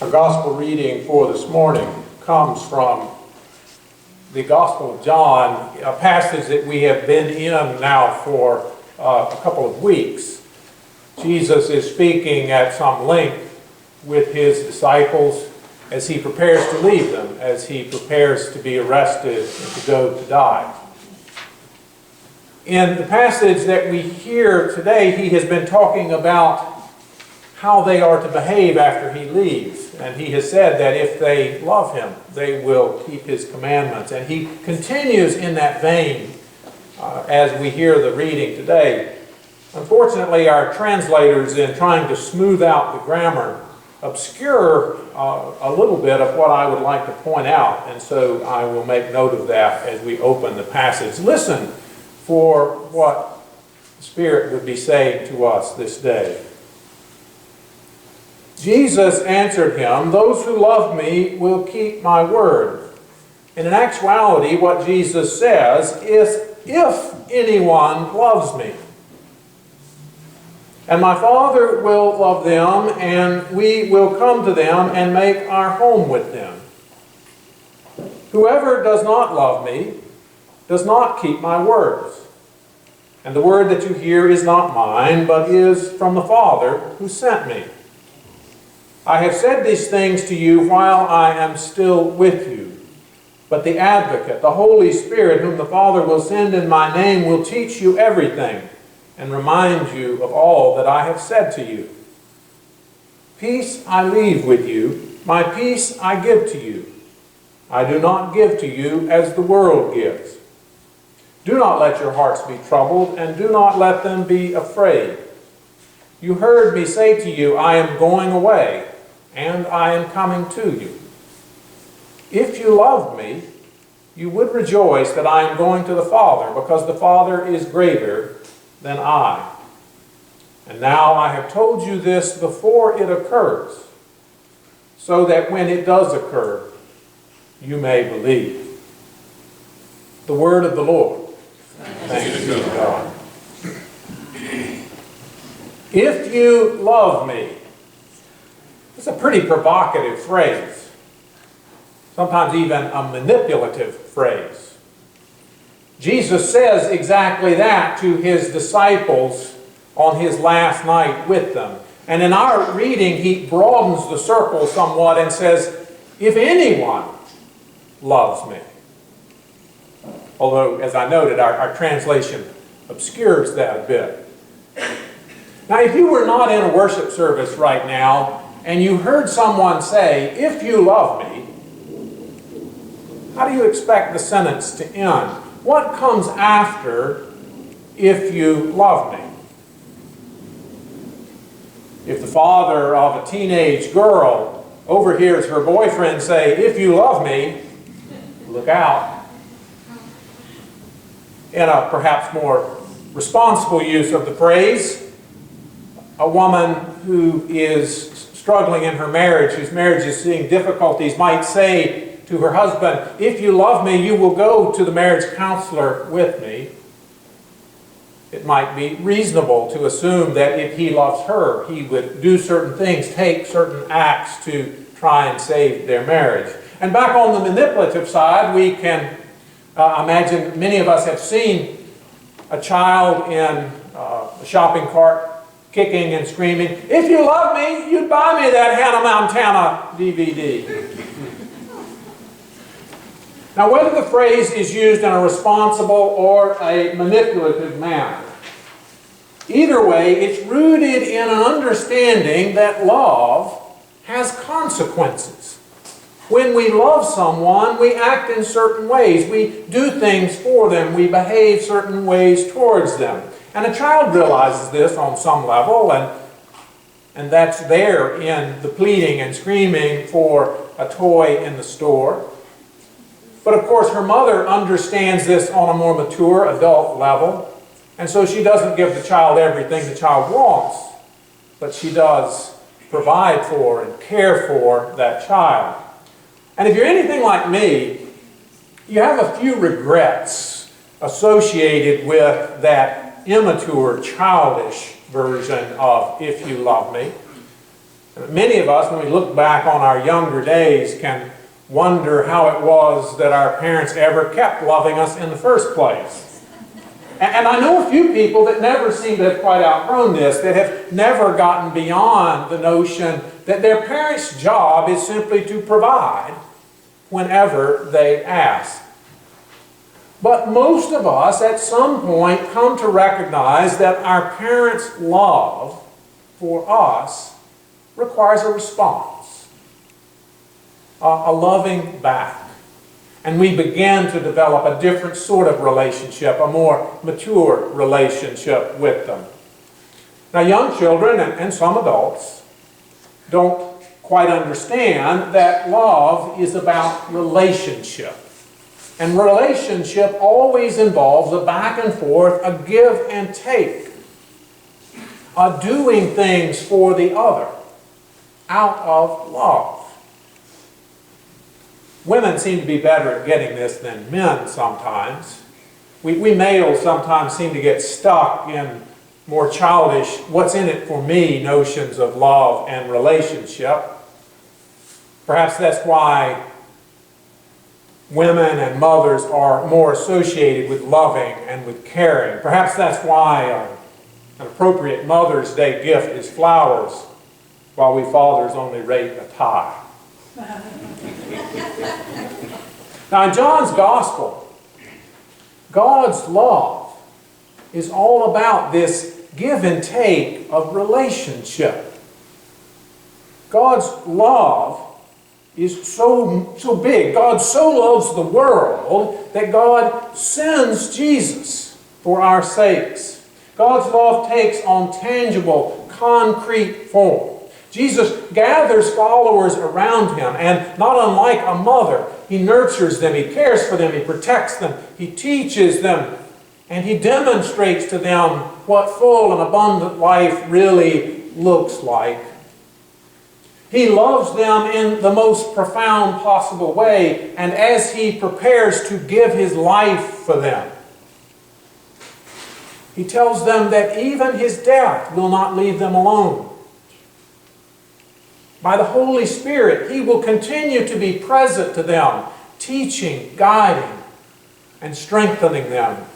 Our gospel reading for this morning comes from the Gospel of John, a passage that we have been in now for a couple of weeks. Jesus is speaking at some length with his disciples as he prepares to leave them, as he prepares to be arrested and to go to die. In the passage that we hear today, he has been talking about how they are to behave after he leaves. And he has said that if they love him, they will keep his commandments. And he continues in that vein as we hear the reading today. Unfortunately, our translators, in trying to smooth out the grammar, obscure a little bit of what I would like to point out. And so I will make note of that as we open the passage. Listen for what the Spirit would be saying to us this day. Jesus answered him, "Those who love me will keep my word." And in actuality, what Jesus says is, if anyone loves me. And my Father will love them, and we will come to them and make our home with them. Whoever does not love me does not keep my words. And the word that you hear is not mine, but is from the Father who sent me. I have said these things to you while I am still with you. But the Advocate, the Holy Spirit, whom the Father will send in my name, will teach you everything and remind you of all that I have said to you. Peace I leave with you, my peace I give to you. I do not give to you as the world gives. Do not let your hearts be troubled, and do not let them be afraid. You heard me say to you, I am going away, and I am coming to you. If you loved me, you would rejoice that I am going to the Father, because the Father is greater than I. And now I have told you this before it occurs, so that when it does occur, you may believe. The word of the Lord. Thanks be to God. If you love me. It's a pretty provocative phrase. Sometimes even a manipulative phrase. Jesus says exactly that to his disciples on his last night with them. And in our reading, he broadens the circle somewhat and says, if anyone loves me. Although, as I noted, our translation obscures that a bit. Now, if you were not in a worship service right now, and you heard someone say, if you love me, how do you expect the sentence to end? What comes after, if you love me? If the father of a teenage girl overhears her boyfriend say, if you love me, look out. In a perhaps more responsible use of the phrase, a woman who is struggling in her marriage, whose marriage is seeing difficulties, might say to her husband, if you love me, you will go to the marriage counselor with me. It might be reasonable to assume that if he loves her, he would do certain things, take certain acts to try and save their marriage. And back on the manipulative side, we can imagine many of us have seen a child in a shopping cart kicking and screaming, if you love me, you'd buy me that Hannah Montana DVD. Now, whether the phrase is used in a responsible or a manipulative manner, either way, it's rooted in an understanding that love has consequences. When we love someone, we act in certain ways. We do things for them. We behave certain ways towards them. And a child realizes this on some level, and that's there in the pleading and screaming for a toy in the store. But of course, her mother understands this on a more mature adult level, and so she doesn't give the child everything the child wants, but she does provide for and care for that child. And if you're anything like me, you have a few regrets associated with that immature, childish version of if you love me. Many of us, when we look back on our younger days, can wonder how it was that our parents ever kept loving us in the first place. And I know a few people that never seem to have quite outgrown this, that have never gotten beyond the notion that their parents' job is simply to provide whenever they ask. But most of us at some point come to recognize that our parents' love for us requires a response, a loving back. And we begin to develop a different sort of relationship, a more mature relationship with them. Now, young children and some adults don't quite understand that love is about relationship. And relationship always involves a back and forth, a give and take, a doing things for the other out of love. Women seem to be better at getting this than men sometimes. We males sometimes seem to get stuck in more childish, what's in it for me notions of love and relationship. Perhaps that's why women and mothers are more associated with loving and with caring. Perhaps that's why an appropriate Mother's Day gift is flowers, while we fathers only rate a tie. Now, in John's Gospel, God's love is all about this give and take of relationship. God's love is so big. God so loves the world that God sends Jesus for our sakes. God's love takes on tangible, concrete form. Jesus gathers followers around him, and not unlike a mother, he nurtures them, he cares for them, he protects them, he teaches them, and he demonstrates to them what full and abundant life really looks like. He loves them in the most profound possible way, and as he prepares to give his life for them, he tells them that even his death will not leave them alone. By the Holy Spirit, he will continue to be present to them, teaching, guiding, and strengthening them.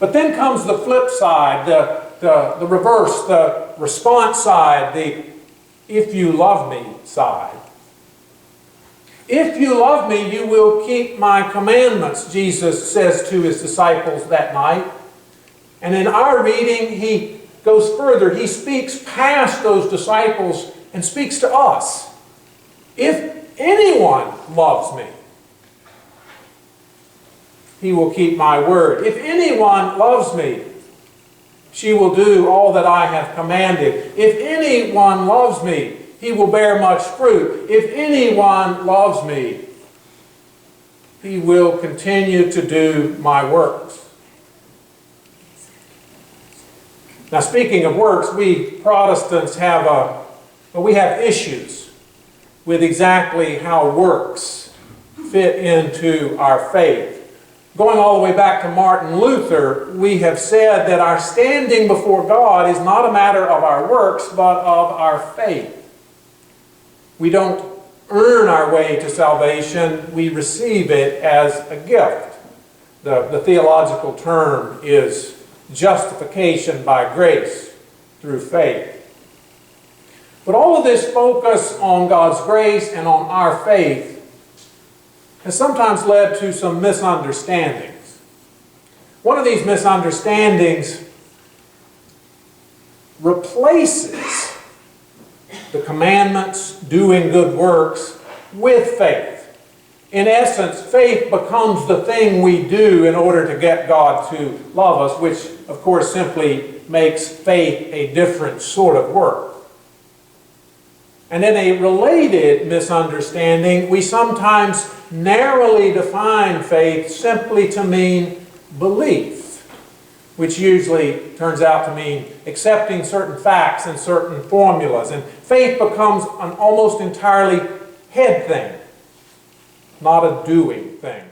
But then comes the flip side, the reverse, the response side, the if you love me side. If you love me, you will keep my commandments, Jesus says to his disciples that night. And in our reading, he goes further. He speaks past those disciples and speaks to us. If anyone loves me, he will keep my word. If anyone loves me, she will do all that I have commanded. If anyone loves me, he will bear much fruit. If anyone loves me, he will continue to do my works. Now, speaking of works, we Protestants have issues with exactly how works fit into our faith. Going all the way back to Martin Luther, we have said that our standing before God is not a matter of our works, but of our faith. We don't earn our way to salvation, we receive it as a gift. The theological term is justification by grace through faith. But all of this focus on God's grace and on our faith has sometimes led to some misunderstandings. One of these misunderstandings replaces the commandments, doing good works, with faith. In essence, faith becomes the thing we do in order to get God to love us, which of course simply makes faith a different sort of work. And in a related misunderstanding, we sometimes narrowly define faith simply to mean belief, which usually turns out to mean accepting certain facts and certain formulas. And faith becomes an almost entirely head thing, not a doing thing.